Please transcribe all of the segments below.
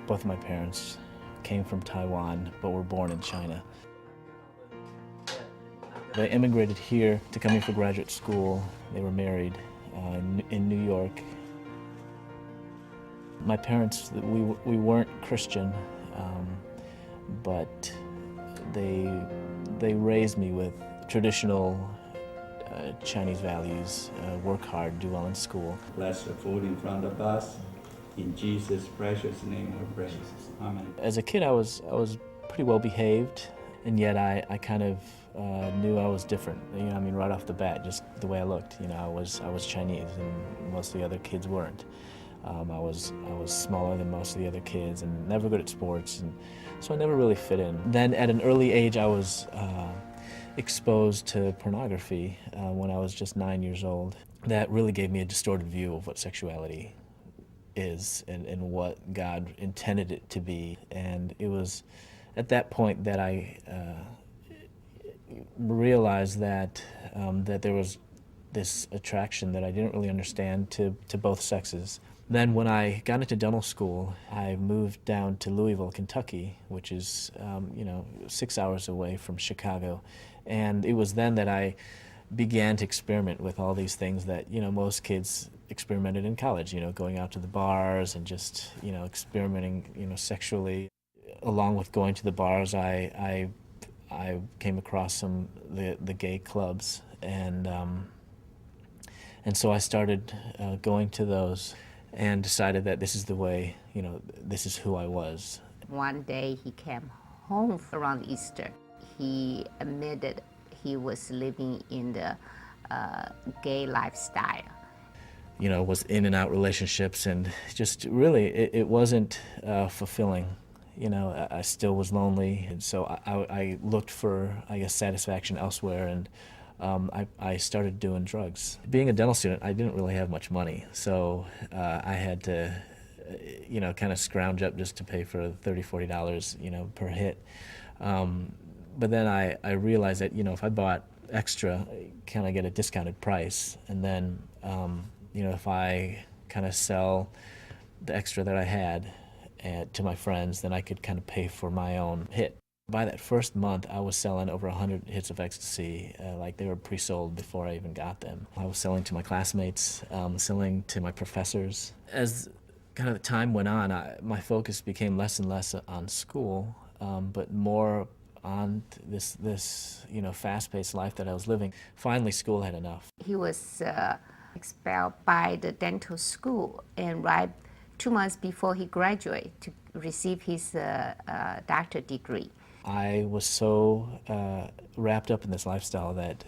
Both of my parents came from Taiwan, but were born in China. They immigrated here to come here for graduate school. They were married in New York. My parents, we weren't Christian, but they raised me with traditional Chinese values, work hard, do well in school. Bless the food in front of us. In Jesus' precious name we pray. Amen. As a kid, I was pretty well behaved, and yet I kind of knew I was different. You know, I mean, right off the bat, just the way I looked. You know, I was Chinese, and most of the other kids weren't. I was smaller than most of the other kids, and never good at sports, and so I never really fit in. Then, at an early age, I was exposed to pornography when I was just 9 years old. That really gave me a distorted view of what sexuality is and what God intended it to be. And it was at that point that I realized that that there was this attraction that I didn't really understand to both sexes. Then when I got into dental school, I moved down to Louisville, Kentucky, which is 6 hours away from Chicago. And it was then that I began to experiment with all these things that, most kids experimented in college, going out to the bars and just, experimenting, sexually. Along with going to the bars, I came across some the gay clubs, and so I started going to those and decided that this is the way, this is who I was. One day he came home around Easter. He admitted he was living in the gay lifestyle. Was in and out relationships, and just really it wasn't fulfilling. I still was lonely, and so I looked for, I guess, satisfaction elsewhere, and I started doing drugs. Being a dental student, I didn't really have much money, so I had to, kind of scrounge up just to pay for $30, $40, per hit. But then I realized that, if I bought extra, kind of get a discounted price, and then, if I kind of sell the extra that I had to my friends, then I could kind of pay for my own hit. By that first month, I was selling over 100 hits of ecstasy, like they were pre-sold before I even got them. I was selling to my classmates, selling to my professors. As kind of the time went on, my focus became less and less on school, but more on this fast-paced life that I was living. Finally, school had enough. He was expelled by the dental school, and right 2 months before he graduated to receive his doctorate degree. I was so wrapped up in this lifestyle that,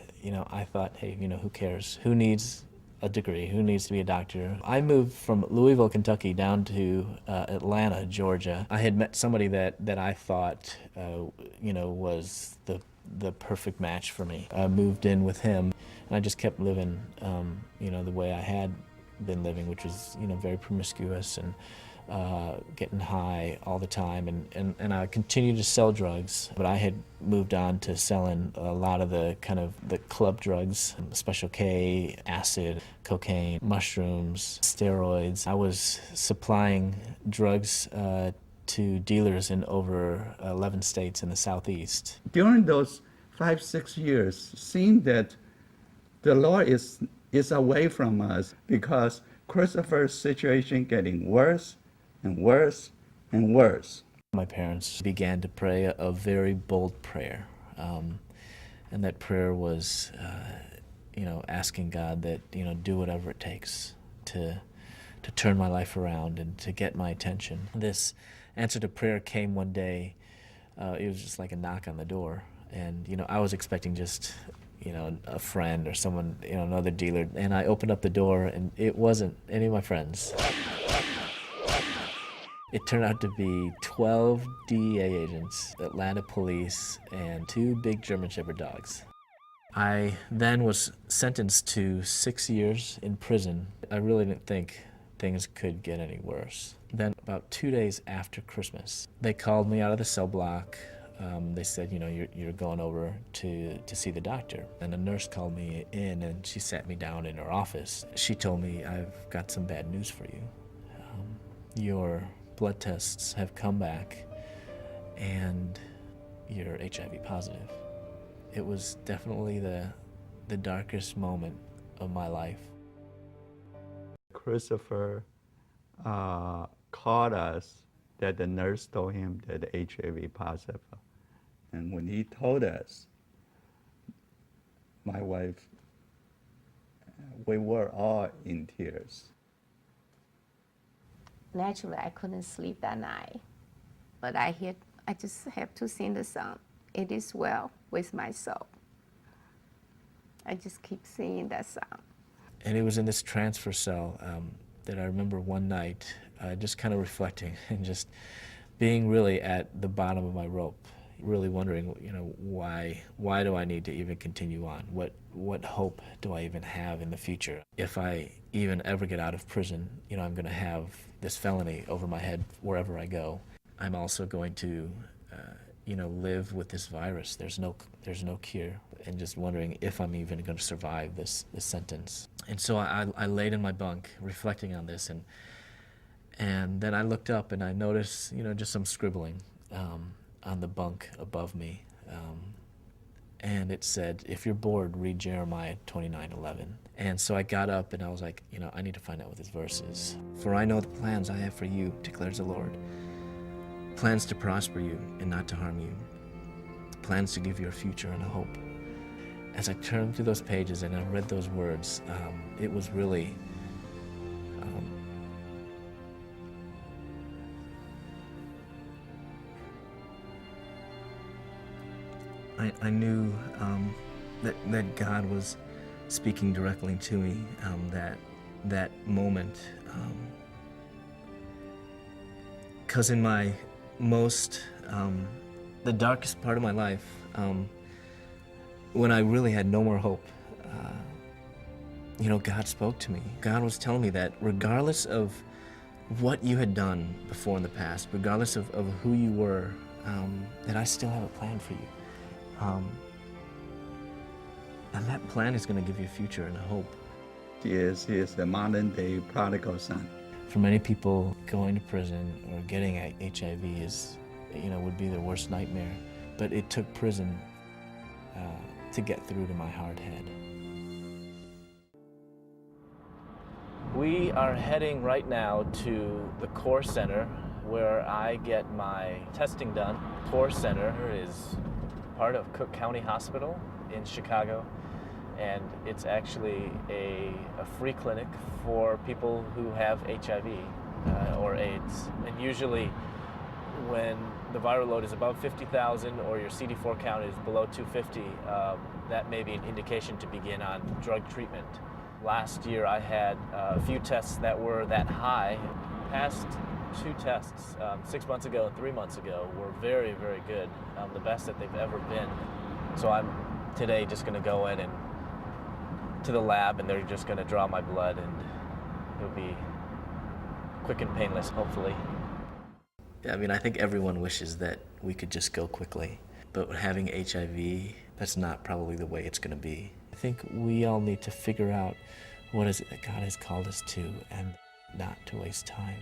I thought, hey, who cares? Who needs a degree? Who needs to be a doctor? I moved from Louisville, Kentucky down to Atlanta, Georgia. I had met somebody that I thought, was the perfect match for me. I moved in with him, and I just kept living, the way I had been living, which was, very promiscuous and getting high all the time, and I continued to sell drugs, but I had moved on to selling a lot of the kind of the club drugs, Special K, acid, cocaine, mushrooms, steroids. I was supplying drugs to dealers in over 11 states in the Southeast. During those 5-6 years, seeing that the Lord is away from us because Christopher's situation getting worse and worse and worse. My parents began to pray a very bold prayer, and that prayer was, asking God that, do whatever it takes to turn my life around and to get my attention. This answer to prayer came one day. It was just like a knock on the door, and I was expecting just a friend or someone, another dealer, and I opened up the door, and it wasn't any of my friends. It turned out to be 12 DEA agents, Atlanta police, and 2 big German Shepherd dogs. I then was sentenced to 6 years in prison. I really didn't think things could get any worse. Then about 2 days after Christmas, they called me out of the cell block. They said, you're going over to see the doctor. And a nurse called me in, and she sat me down in her office. She told me, I've got some bad news for you. Your blood tests have come back and you're HIV positive. It was definitely the darkest moment of my life. Christopher called us that the nurse told him that HIV positive. And when he told us, my wife, we were all in tears. Naturally, I couldn't sleep that night. But I just have to sing the song, "It is well with my soul." I just keep singing that song. And it was in this transfer cell that I remember one night just kind of reflecting and just being really at the bottom of my rope, really wondering, why do I need to even continue on? What hope do I even have in the future? If I even ever get out of prison, I'm going to have this felony over my head wherever I go. I'm also going to, live with this virus. There's no cure, and just wondering if I'm even going to survive this sentence. And so I laid in my bunk reflecting on this, and then I looked up and I noticed, just some scribbling on the bunk above me. And it said, "If you're bored, read Jeremiah 29:11. And so I got up and I was like, I need to find out what this verse is. "For I know the plans I have for you, declares the Lord. Plans to prosper you and not to harm you. Plans to give you a future and a hope." As I turned through those pages and I read those words, it was really I knew that God was speaking directly to me that moment. Because in my the darkest part of my life, when I really had no more hope, God spoke to me. God was telling me that regardless of what you had done before in the past, regardless of who you were, that I still have a plan for you. And that plan is going to give you a future and a hope. He is the modern day prodigal son. For many people, going to prison or getting HIV would be their worst nightmare. But it took prison to get through to my hard head. We are heading right now to the Core Center where I get my testing done. Core Center is part of Cook County Hospital in Chicago, and it's actually a free clinic for people who have HIV or AIDS. And usually when the viral load is above 50,000 or your CD4 count is below 250, that may be an indication to begin on drug treatment. Last year I had a few tests that were that high. Past two tests, 6 months ago and 3 months ago, were very, very good, the best that they've ever been. So I'm today just going to go in and to the lab, and they're just going to draw my blood, and it'll be quick and painless, hopefully. I think everyone wishes that we could just go quickly, but having HIV, that's not probably the way it's going to be. I think we all need to figure out what is it that God has called us to, and not to waste time.